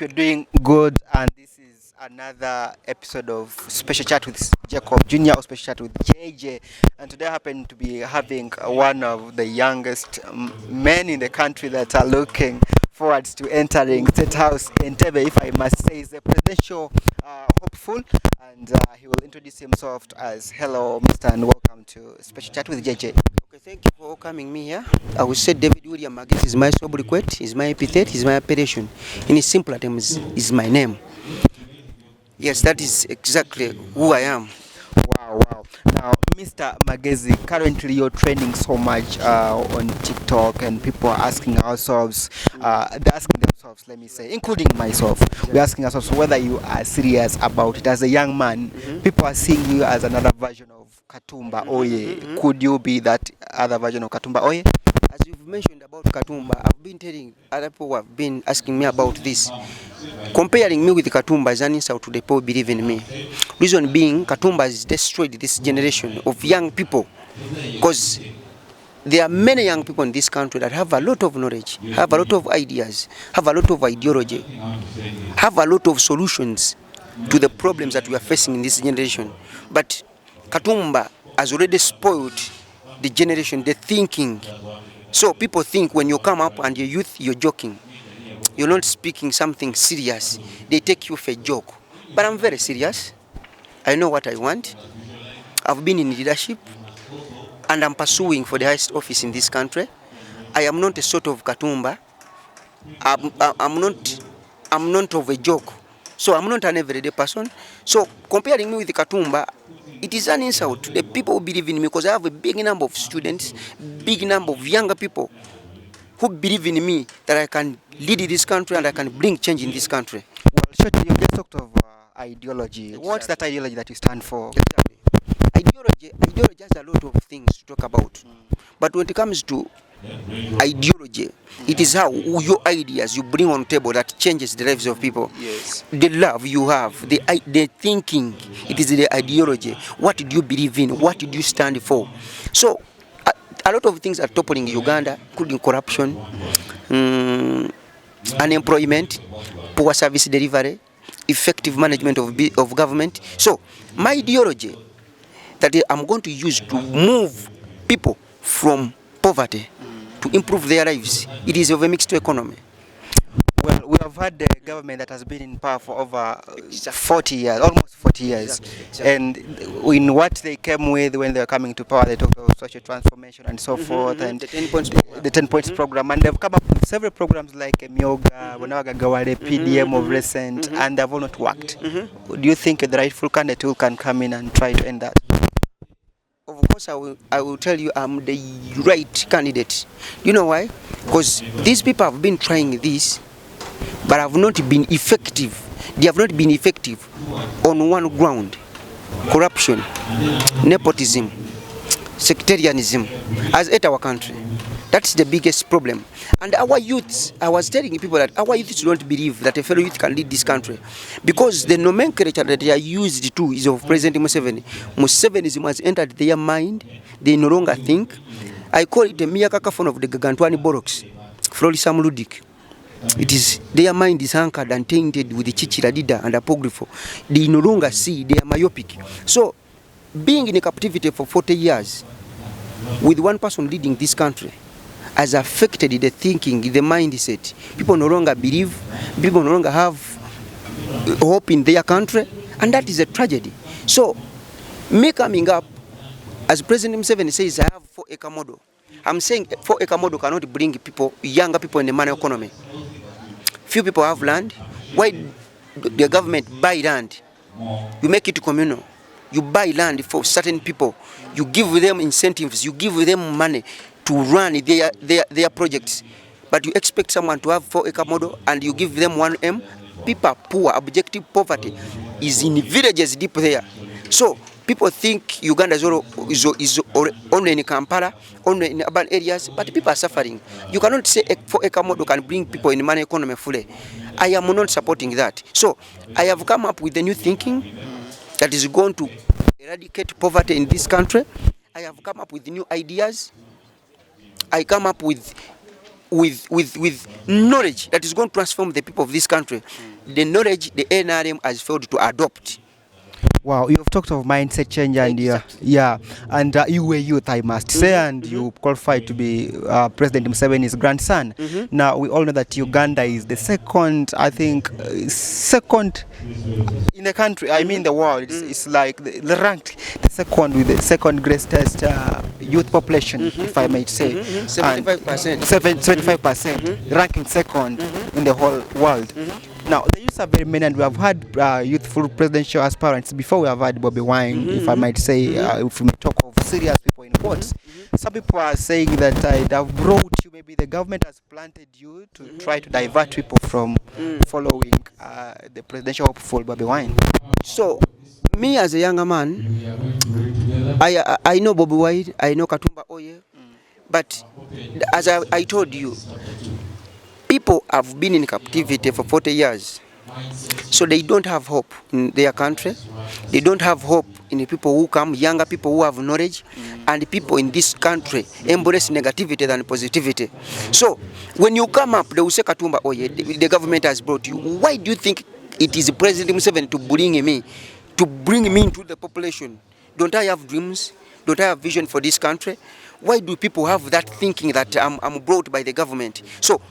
you're doing good. And this is another episode of Special Chat with Jacob Jr. or Special Chat with JJ. And today I happen to be having one of the youngest men in the country that are looking forward to entering State House in Entebbe, if I must say. He's a presidential hopeful, and he will introduce himself as hello, Mr. and welcome to Special Chat with JJ. Okay, thank you for welcoming me here. I will say David William Magezi is my sobriquet, is my epithet, is my appellation. In simpler terms, is my name. Yes, that is exactly who I am. Wow. Now, Mr. Magezi, currently you're trending so much on TikTok, and people are asking ourselves, they're asking themselves, let me say, including myself, we're asking ourselves whether you are serious about it. As a young man, people are seeing you as another version of Katumba Oye. Could you be that other version of Katumba Oye? As you've mentioned about Katumba, I've been telling other people who have been asking me about this. Comparing me with Katumba is an insult to the people who believe in me. Reason being, Katumba has destroyed this generation of young people, because there are many young people in this country that have a lot of knowledge, have a lot of ideas, have a lot of ideology, have a lot of solutions to the problems that we are facing in this generation. But Katumba has already spoiled the generation, the thinking. So people think when you come up and you're youth, you're joking. You're not speaking something serious. They take you for a joke. But I'm very serious. I know what I want. I've been in leadership, and I'm pursuing for the highest office in this country. I am not a sort of Katumba. I'm not of a joke. So I'm not an everyday person. So comparing me with Katumba, it is an insult to the people who believe in me, because I have a big number of students, big number of younger people who believe in me that I can lead this country and I can bring change in this country. Well, certainly, you just talked of ideology. Exactly. What's that ideology that you stand for? Exactly. Ideology has a lot of things to talk about. But when it comes to ideology, it is how your ideas you bring on table that changes the lives of people. Yes. The love you have, the thinking, it is the ideology. What did you believe in? What did you stand for? So a lot of things are toppling Uganda, including corruption, unemployment, poor service delivery, effective management of government. So my ideology that I'm going to use to move people from poverty to improve their lives, it is of a mixed economy. Well, we have had a government that has been in power for over 40 years, almost 40 years. Exactly. And in what they came with when they were coming to power, they talked about social transformation and so forth, and the 10 points program. The 10 points program. And they've come up with several programs like Myoga, Wanawagagawale, PDM of recent, and they've all not worked. Do you think the rightful candidate who can come in and try to end that? Of course, I will tell you I'm the right candidate. You know why? Because these people have been trying this, but have not been effective. They have not been effective on one ground: corruption, nepotism, sectarianism has ate our country. That's the biggest problem. And our youths, I was telling people that our youths don't believe that a fellow youth can lead this country, because the nomenclature that they are used to is of President Museveni. Musevenism has entered their mind. They no longer think. I call it a mere cacophony of the Gagantwani Bollocks, Florisam Ludic. It is their mind is anchored and tainted with the Chichira Dida and Apocryphal. They no longer see, they are myopic. So being in a captivity for 40 years with one person leading this country has affected the thinking, the mindset. People no longer believe, people no longer have hope in their country, and that is a tragedy. So me coming up, as President Museveni says, I have 4-acre model. I'm saying 4-acre model cannot bring people, younger people in the money economy. Few people have land. Why the government buy land? You make it communal. You buy land for certain people. You give them incentives. You give them money to run their projects. But you expect someone to have 4-acre model and you give them 1M. People are poor. Objective poverty is in villages deep there. So people think Uganda is only in Kampala, only in urban areas, but people are suffering. You cannot say a 4-acre model can bring people in the money economy fully. I am not supporting that. So I have come up with a new thinking that is going to eradicate poverty in this country. I have come up with new ideas. I come up with with knowledge that is going to transform the people of this country. The knowledge the NRM has failed to adopt. Wow, you've talked of mindset change, and Exactly. and you were youth, I must say, and you qualified to be President Museveni's grandson. Now we all know that Uganda is the second, I think, second in the country. I mean, the world. It's like the ranked the second with the second greatest youth population, if I might say. 75%. 75%, ranking second in the whole world. Now, the youths are very many, and we have had youthful presidential aspirants before. We have had Bobby Wine, if I might say, if we may talk of serious people in quotes. Some people are saying that they have brought you, maybe the government has planted you to try to divert people from following the presidential hopeful Bobby Wine. So, me as a younger man, I know Bobby Wine, I know Katumba Oye, but as I told you, people have been in captivity for 40 years. So they don't have hope in their country. They don't have hope in the people who come, younger people who have knowledge, and the people in this country embrace negativity than positivity. So when you come up, they will say, Katumba, oh yeah, the government has brought you. Why do you think it is President Museveni to bring me into the population? Don't I have dreams? Don't I have vision for this country? Why do people have that thinking that I'm brought by the government? So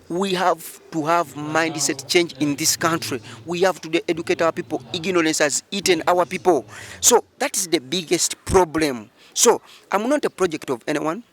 we have to have mindset change in this country. We have to educate our people. Ignorance has eaten our people. So that is the biggest problem. So I'm not a project of anyone.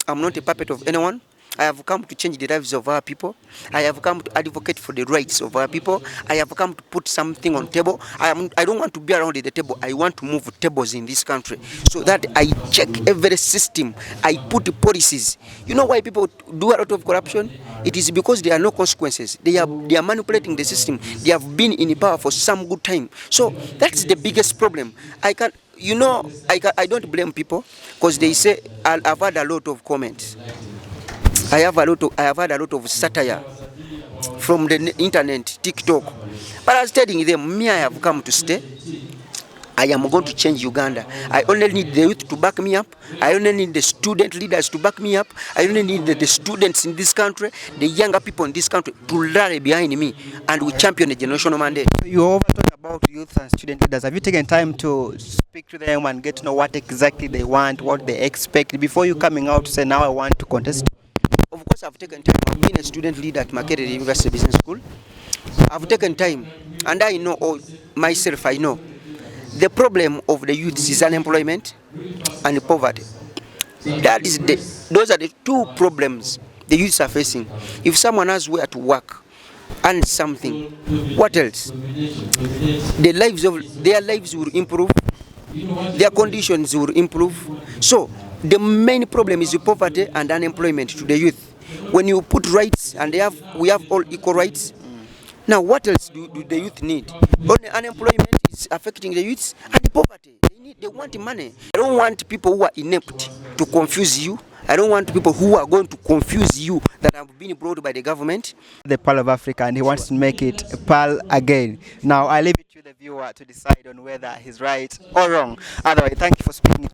I'm not a puppet of anyone. I have come to change the lives of our people. I have come to advocate for the rights of our people. I have come to put something on table. I don't want to be around the table. I want to move tables in this country so that I check every system. I put policies. You know why people do a lot of corruption? It is because there are no consequences. They are manipulating the system. They have been in power for some good time. So that's the biggest problem. I don't blame people because they say I've had a lot of comments. I have had a lot of satire from the internet, TikTok. But I was telling them, me, I have come to stay. I am going to change Uganda. I only need the youth to back me up. I only need the student leaders to back me up. I only need the students in this country, the younger people in this country to rally behind me, and we champion a generational mandate. You over talk about youth and student leaders. Have you taken time to speak to them and get to know what exactly they want, what they expect, before you coming out to say, now I want to contest? Of course, I've taken time. I've been a student leader at Makerere University Business School. I've taken time, and I know myself, I know the problem of the youth is unemployment and poverty. Those are the two problems the youths are facing. If someone has where to work and something, what else? Their lives will improve, their conditions will improve. So the main problem is poverty and unemployment to the youth. When you put rights, and we have all equal rights. Now, what else do the youth need? Only unemployment is affecting the youths, and the poverty. They want money. I don't want people who are inept to confuse you. I don't want people who are going to confuse you that have been brought by the government. The Pearl of Africa, and he wants to make it Pearl again. Now, I leave it to the viewer to decide on whether he's right or wrong. Otherwise, thank you for speaking.